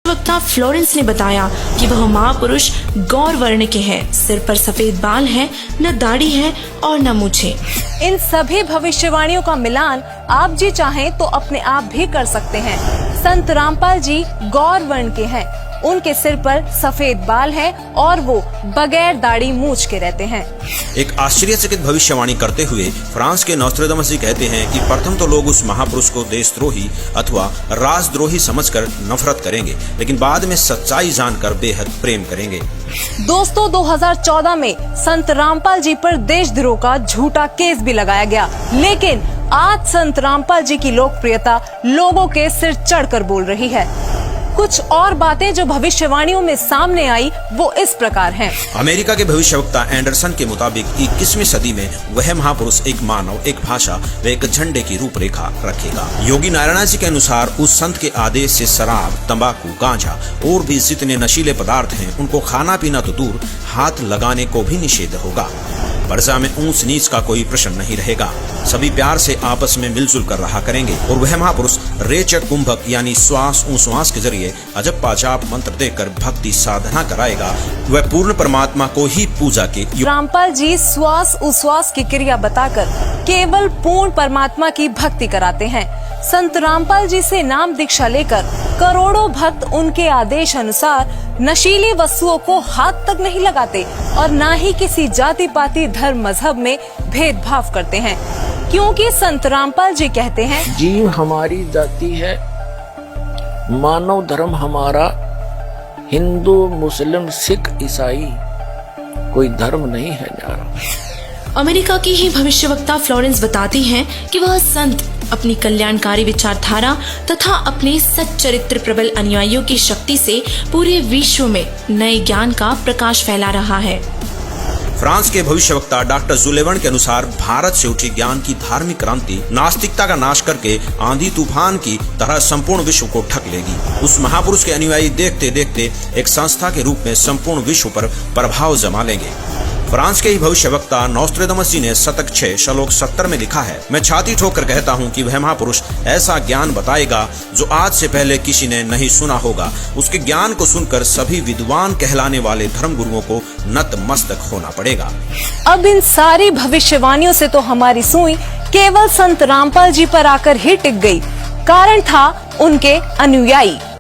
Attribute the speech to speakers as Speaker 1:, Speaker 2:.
Speaker 1: वक्ता फ्लोरेंस ने बताया कि वह महापुरुष गौर वर्ण के हैं, सिर पर सफेद बाल है, न दाढ़ी है और न मूछें।
Speaker 2: इन सभी भविष्यवाणियों का मिलान आप जी चाहें तो अपने आप भी कर सकते हैं। संत रामपाल जी गौर वर्ण के हैं, उनके सिर पर सफेद बाल है और वो बगैर दाढ़ी मूछ के रहते हैं।
Speaker 3: एक आश्चर्यचकित भविष्यवाणी करते हुए फ्रांस के नॉस्ट्रेडमस जी कहते हैं कि प्रथम तो लोग उस महापुरुष को देशद्रोही अथवा राजद्रोही समझकर नफरत करेंगे, लेकिन बाद में सच्चाई जानकर बेहद प्रेम करेंगे।
Speaker 2: दोस्तों, 2014 में संत रामपाल जी पर देशद्रोह का झूठा केस भी लगाया गया, लेकिन आज संत रामपाल जी की लोकप्रियता लोगों के सिर चढ़कर बोल रही है। कुछ और बातें जो भविष्यवाणियों में सामने आई वो इस प्रकार हैं।
Speaker 3: अमेरिका के भविष्यवक्ता एंडरसन के मुताबिक 21वीं सदी में वह महापुरुष एक मानव, एक भाषा व एक झंडे की रूपरेखा रखेगा। योगी नारायण जी के अनुसार उस संत के आदेश से शराब, तंबाकू, गांजा और भी जितने नशीले पदार्थ हैं उनको खाना पीना तो दूर, हाथ लगाने को भी निषेध होगा। प्रजा में ऊंच नीच का कोई प्रश्न नहीं रहेगा, सभी प्यार से आपस में मिलजुल कर रहा करेंगे और वह महापुरुष रेचक कुंभक यानी श्वास उश्वास के जरिए अजप्पा जाप मंत्र देकर भक्ति साधना कराएगा। वह पूर्ण परमात्मा को ही पूजा के
Speaker 2: रामपाल जी श्वास उश्वास की क्रिया बताकर केवल पूर्ण परमात्मा की भक्ति कराते हैं। संत रामपाल जी से नाम दीक्षा लेकर करोड़ों भक्त उनके आदेश अनुसार नशीली वस्तुओं को हाथ तक नहीं लगाते और न ही किसी जाति पाति धर्म मजहब में भेदभाव करते हैं, क्योंकि संत रामपाल जी कहते हैं,
Speaker 4: जीव हमारी जाति है, मानव धर्म हमारा, हिंदू मुस्लिम सिख ईसाई कोई धर्म नहीं है न्यारा।
Speaker 1: अमेरिका की ही भविष्यवक्ता फ्लोरेंस बताती हैं कि वह संत अपनी कल्याणकारी विचारधारा तथा अपने सच्चरित्र प्रबल अनुयायियों की शक्ति से पूरे विश्व में नए ज्ञान का प्रकाश फैला रहा है।
Speaker 3: फ्रांस के भविष्यवक्ता डॉक्टर जुलेवन के अनुसार भारत से उठी ज्ञान की धार्मिक क्रांति नास्तिकता का नाश करके आंधी तूफान की तरह संपूर्ण विश्व को ढक लेगी। उस महापुरुष के अनुयायी देखते देखते एक संस्था के रूप में संपूर्ण विश्व पर प्रभाव जमा लेंगे। फ्रांस के ही भविष्यवक्ता नॉस्ट्रेडमस जी ने शतक 6 श्लोक 70 में लिखा है, मैं छाती ठोकर कहता हूँ कि वह महापुरुष ऐसा ज्ञान बताएगा जो आज से पहले किसी ने नहीं सुना होगा। उसके ज्ञान को सुनकर सभी विद्वान कहलाने वाले धर्म गुरुओं को नतमस्तक होना पड़ेगा।
Speaker 2: अब इन सारी भविष्यवाणियों से तो हमारी सुई केवल संत रामपाल जी पर आकर ही टिक गई। कारण था उनके अनुयायी।